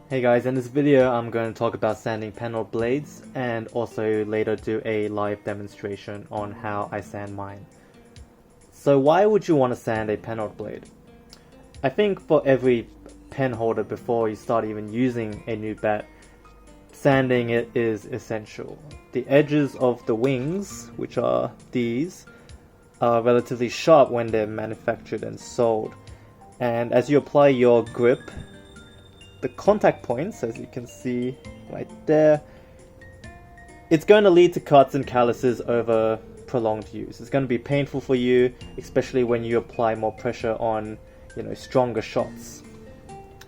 Hey guys, in this video I'm going to talk about sanding Penhold blades and also later do a live demonstration on how I sand mine. So why would you want to sand a Penhold blade? I think for every pen holder before you start even using a new bat, sanding it is essential. The edges of the wings, which are these, are relatively sharp when they're manufactured and sold. And as you apply your grip, the contact points, as you can see right there, it's going to lead to cuts and calluses over prolonged use. It's going to be painful for you, especially when you apply more pressure on, stronger shots.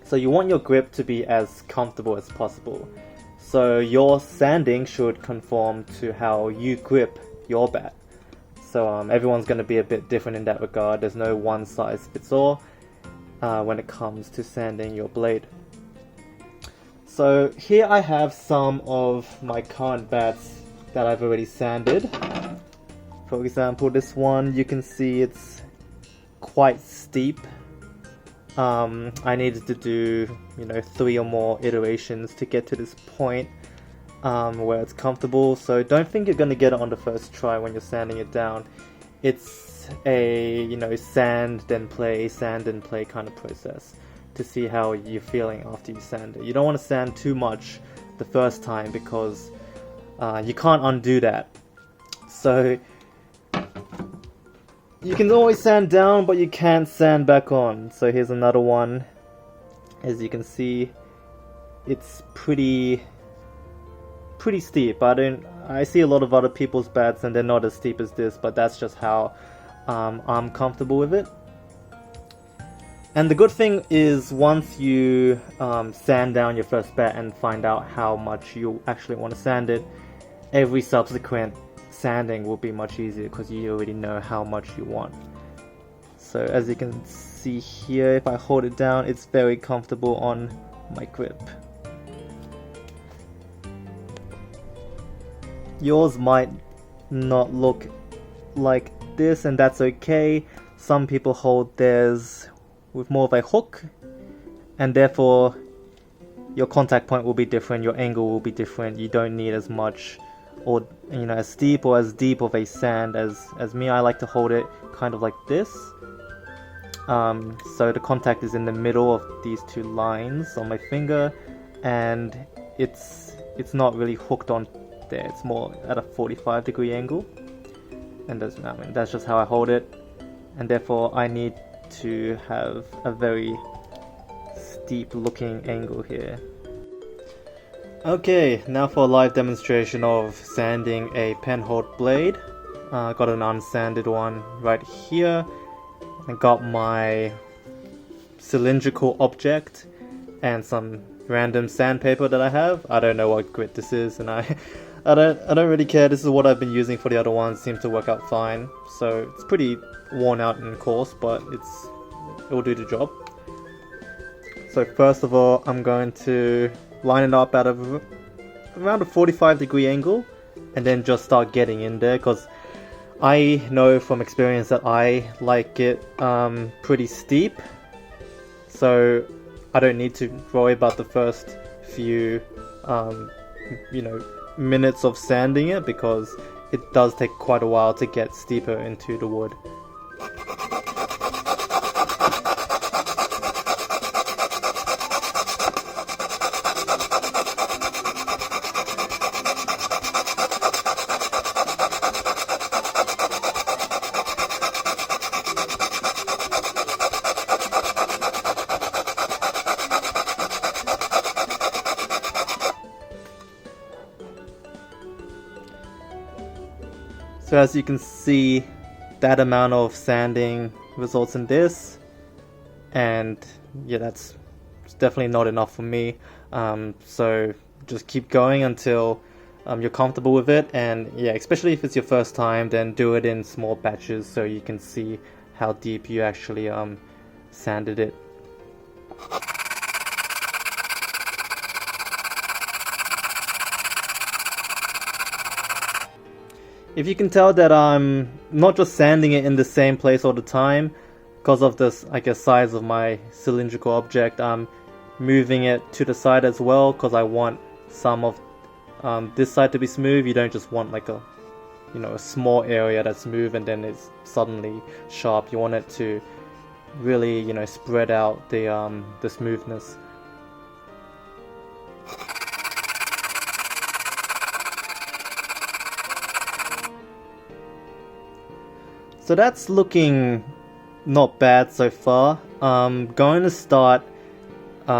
So you want your grip to be as comfortable as possible. So your sanding should conform to how you grip your bat. So everyone's going to be a bit different in that regard. There's no one size fits all when it comes to sanding your blade. So here I have some of my current bats that I've already sanded. For example, this one, you can see it's quite steep. I needed to do, 3 or more iterations to get to this point where it's comfortable. So don't think you're going to get it on the first try when you're sanding it down. It's a, sand then play kind of process to see how you're feeling after you sand it. You don't want to sand too much the first time because you can't undo that. So you can always sand down, but you can't sand back on. So here's another one. As you can see, it's pretty steep. I see a lot of other people's bats and they're not as steep as this, but that's just how I'm comfortable with it. And the good thing is once you sand down your first bat and find out how much you actually want to sand it, every subsequent sanding will be much easier because you already know how much you want. So as you can see here, if I hold it down, it's very comfortable on my grip. Yours might not look like this, and that's okay. Some people hold theirs with more of a hook, and therefore your contact point will be different, your angle will be different. You don't need as much or as steep or as deep of a sand as me. I like to hold it kind of like this. So the contact is in the middle of these two lines on my finger, and it's not really hooked on there. It's more at a 45-degree angle, and that's just how I hold it, and therefore I need to have a very steep looking angle here. Okay, now for a live demonstration of sanding a Penhold blade. Got an unsanded one right here. I got my cylindrical object and some random sandpaper that I have. I don't know what grit this is, and I don't really care. This is what I've been using for the other ones. Seems to work out fine. So it's pretty worn out and coarse, but it will do the job. So first of all, I'm going to line it up at around a 45-degree angle, and then just start getting in there, because I know from experience that I like it pretty steep. So I don't need to worry about the first few minutes of sanding it, because it does take quite a while to get steeper into the wood. So as you can see, that amount of sanding results in this, and yeah, that's definitely not enough for me. So just keep going until you're comfortable with it, and yeah, especially if it's your first time, then do it in small batches so you can see how deep you actually sanded it. If you can tell that I'm not just sanding it in the same place all the time, because of this, I guess, size of my cylindrical object, moving it to the side as well, because I want some of this side to be smooth. You don't just want like a a small area that's smooth and then it's suddenly sharp. You want it to really spread out the smoothness. So that's looking not bad so far. I'm going to start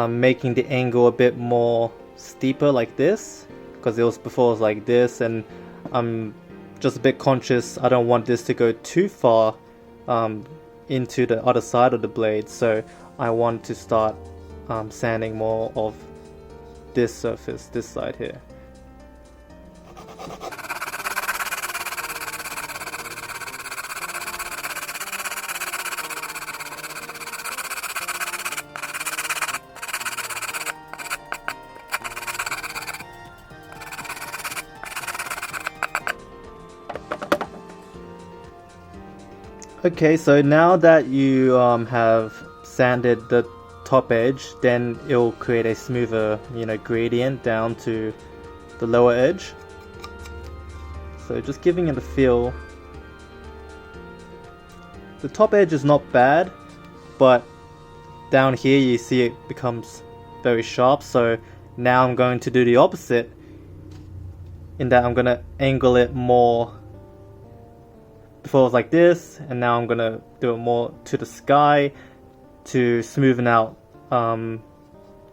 making the angle a bit more steeper like this, because before it was like this, and I'm just a bit conscious I don't want this to go too far into the other side of the blade, so I want to start sanding more of this surface, this side here. Okay, so now that you have sanded the top edge, then it'll create a smoother, gradient down to the lower edge. So just giving it a feel. The top edge is not bad, but down here you see it becomes very sharp. So now I'm going to do the opposite, in that I'm going to angle it more. Before it was like this, and now I'm gonna do it more to the sky to smoothen out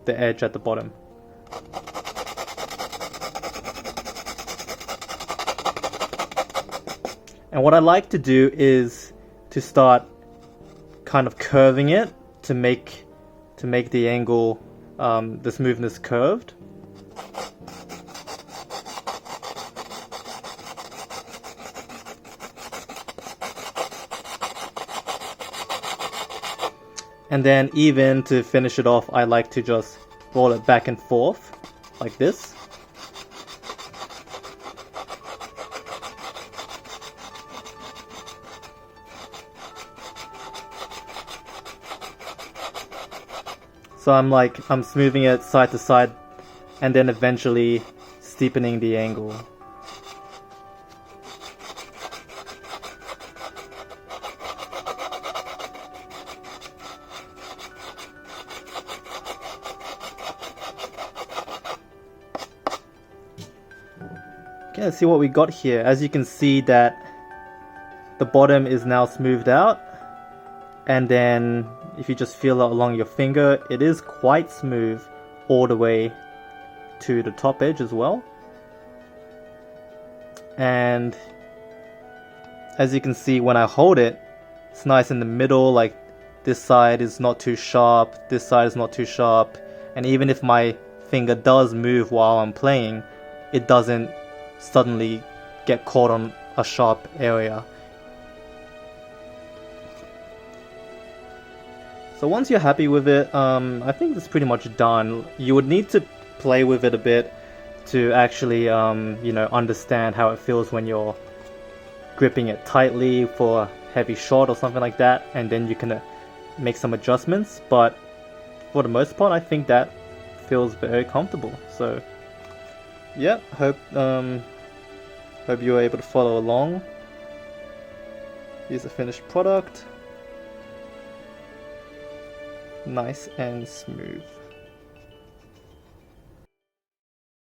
the edge at the bottom. And what I like to do is to start kind of curving it to make the angle, the smoothness curved. And then even to finish it off, I like to just roll it back and forth like this. So I'm smoothing it side to side and then eventually steepening the angle. Okay, let's see what we got here. As you can see that the bottom is now smoothed out, and then if you just feel it along your finger, it is quite smooth all the way to the top edge as well. And as you can see, when I hold it, it's nice in the middle, like this side is not too sharp, this side is not too sharp, and even if my finger does move while I'm playing, it doesn't suddenly get caught on a sharp area. So once you're happy with it, I think it's pretty much done. You would need to play with it a bit to actually understand how it feels when you're gripping it tightly for a heavy shot or something like that, and then you can make some adjustments, but for the most part I think that feels very comfortable. So yeah, hope you were able to follow along. Here's the finished product. Nice and smooth.